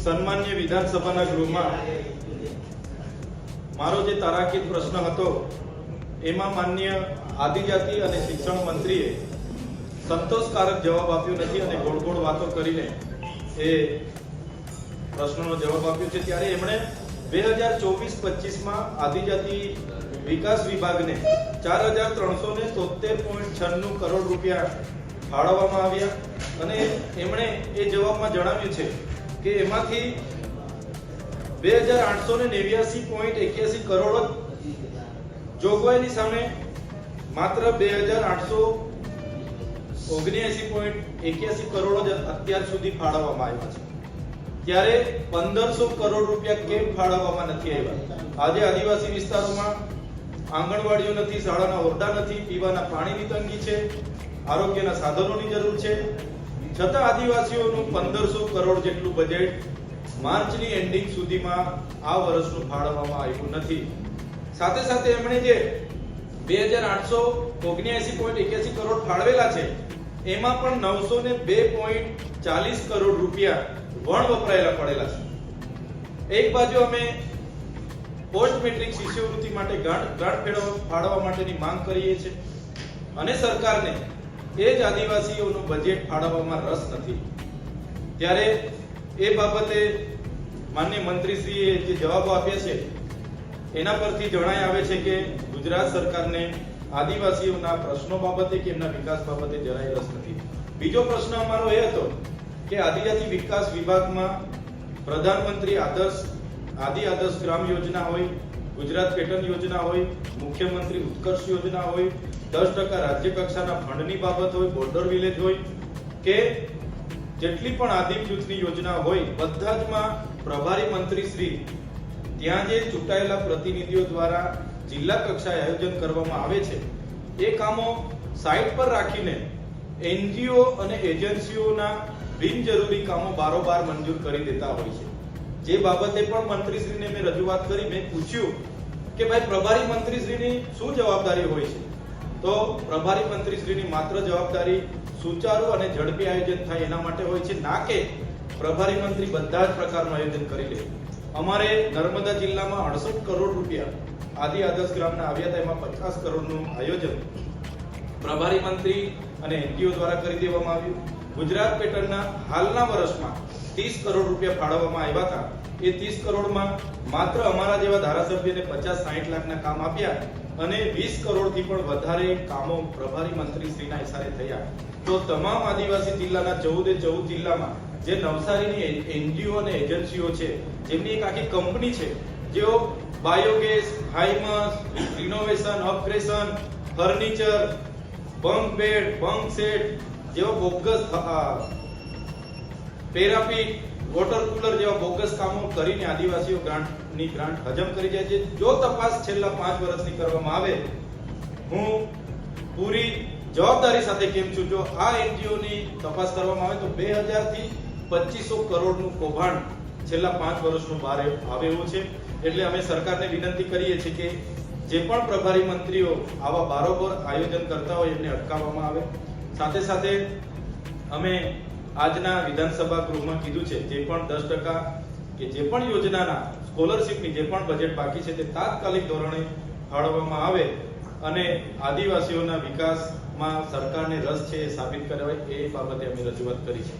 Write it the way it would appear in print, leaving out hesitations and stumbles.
સન્માનીય વિધાનસભાના ગૃહમાં મારો જે તારાકીદ પ્રશ્ન હતો એમાં માનનીય આદિજાતિ અને શિક્ષણ મંત્રીએ સંતોષકારક જવાબ આપ્યો નથી અને ગોળ ગોળ વાતો કરીને એ પ્રશ્નનો જવાબ આપ્યો છે। ત્યારે એમણે 2024-25 આદિજાતિ વિકાસ વિભાગને 4373.96 કરોડ રૂપિયા ફાળવવામાં આવ્યા અને એમણે એ જવાબમાં જણાવ્યું છે કે એમાંથી 2889.81 કરોડ જોગવાઈની સામે માત્ર 2879.81 કરોડ જ અત્યાર સુધી ફાળવવામાં આવ્યા છે। ત્યારે 1500 કરોડ રૂપિયા કેમ ફાળવવામાં નથી આવ્યા? આજે આદિવાસી વિસ્તારોમાં આંગણવાડીઓ નથી, શાળાના ઓરડા નથી, પીવાના પાણીની તંગી છે, આરોગ્યના સાધનોની જરૂર છે, છતાં આદિવાસીઓનું 1500 કરોડ જેટલું બજેટ માર્ચની એન્ડિંગ સુધીમાં આ વર્ષનું ફાળવવામાં આવ્યું નથી। સાથે સાથે એમણે જે 2879.81 કરોડ ફાળવેલા છે એમાં પણ 902.40 કરોડ રૂપિયા વણ વપરાયેલા પડેલા છે। એક બાજુ અમે પોસ્ટ મેટ્રિક શિષ્યવૃત્તિ માટે ગ્રાન્ટ ફાળવવા માટેની માંગ કરીએ છીએ અને સરકારને એ જ આદિવાસીઓનું બજેટ ફાળવવામાં રસ નથી। ત્યારે એ બાબતે માનનીય મંત્રીશ્રીએ જે જવાબો આપ્યા છે એના પરથી જણાય આવે છે કે ગુજરાત સરકારને આદિવાસીઓના પ્રશ્નો બાબતે કે એમના વિકાસ બાબતે જરાય રસ નથી। બીજો પ્રશ્ન અમારો એ હતો કે આદિજાતિ વિકાસ વિભાગમાં પ્રધાનમંત્રી આદર્શ ગ્રામ યોજના હોય, ગુજરાત પેટર્ન યોજના હોય, મુખ્યમંત્રી ઉત્કર્ષ યોજના હોય, 10% રાજ્ય કક્ષાના ફંડની બાબત હોય, બોર્ડર વિલેજ હોય કે જેટલી પણ આદિમ જૂથની યોજના હોય બધા જમાં પ્રભારી મંત્રી શ્રી ત્યાં જે ચૂંટાયેલા પ્રતિનિધિઓ દ્વારા જિલ્લા કક્ષાએ આયોજન કરવામાં આવે છે એ કામો સાઇટ પર રાખીને એનજીઓ અને એજન્સીઓના બિનજરૂરી કામો બારોબાર મંજૂર કરી દેતા હોય છે। જે બાબતે પણ મંત્રીશ્રીને મેં રજૂઆત કરી, મેં પૂછ્યું કે ભાઈ પ્રભારી મંત્રીશ્રીની શું જવાબદારી હોય છે? તો પ્રભારી મંત્રીશ્રીની માત્ર જવાબદારી સુચારુ અને ઝડપી આયોજન થાય એના માટે હોય છે, ના કે પ્રભારી મંત્રી બધા જ પ્રકારનું આયોજન કરી લે। અમારે નર્મદા જિલ્લામાં 68 કરોડ રૂપિયા આદર્શ ગ્રામના આવ્યા હતા, એમાં 50 કરોડનું આયોજન પ્રભારી મંત્રી અને એનજીઓ દ્વારા કરી દેવામાં આવ્યું। ગુજરાત પેટર્નના હાલના વર્ષમાં 30 કરોડ રૂપિયા ફાળવવામાં આવ્યા હતા। એ 30 કરોડમાં માત્ર અમારા જેવા ધારાસભ્યને 50-60 લાખના કામ આપ્યા અને 20 કરોડથી પણ વધારે કામો પ્રભારી મંત્રી શ્રીના ઇશારે થયા। તો તમામ આદિવાસી જિલ્લાના 14 જિલ્લામાં જે નવસારીની એનજીઓ અને એજન્સીઓ છે, જેમની એક આખી કંપની છે, જેઓ બાયોગેસ, હાઇમસ, રિનોવેશન, અપગ્રેશન, furniture, bunk bed, bunk set જેવા બોગસ પેરાપીટ, વોટર કુલર જેવા બોગસ કામો કરીને આદિવાસીઓ ગ્રાન્ટ હજમ કરી જાય છે। જો તપાસ છેલ્લા 5 વર્ષની કરવામાં આવે, હું પૂરી જવાબદારી સાથે કેમ છું, જો આ એનજીઓની તપાસ કરવામાં આવે તો 2000 થી 2500 કરોડનું કૌભાંડ છેલ્લા 5 વર્ષનું બહાર આવે એવું છે। એટલે અમે સરકારને વિનંતી કરીએ છીએ કે જે પણ પ્રભારી મંત્રીઓ આવા બારોબાર આયોજન કરતા હોય એમને અટકાવવામાં આવે। સાથે સાથે અમે આજના વિધાનસભા ગૃહમાં કીધું છે જે પણ 10% કે જે પણ યોજનાના સ્કોલરશિપની જે પણ બજેટ બાકી છે તે તાત્કાલિક ધોરણે ફાળવવામાં આવે અને આદિવાસીઓના વિકાસમાં સરકારને રસ છે એ સાબિત કરાય, એ બાબતે અમે રજૂઆત કરી છે।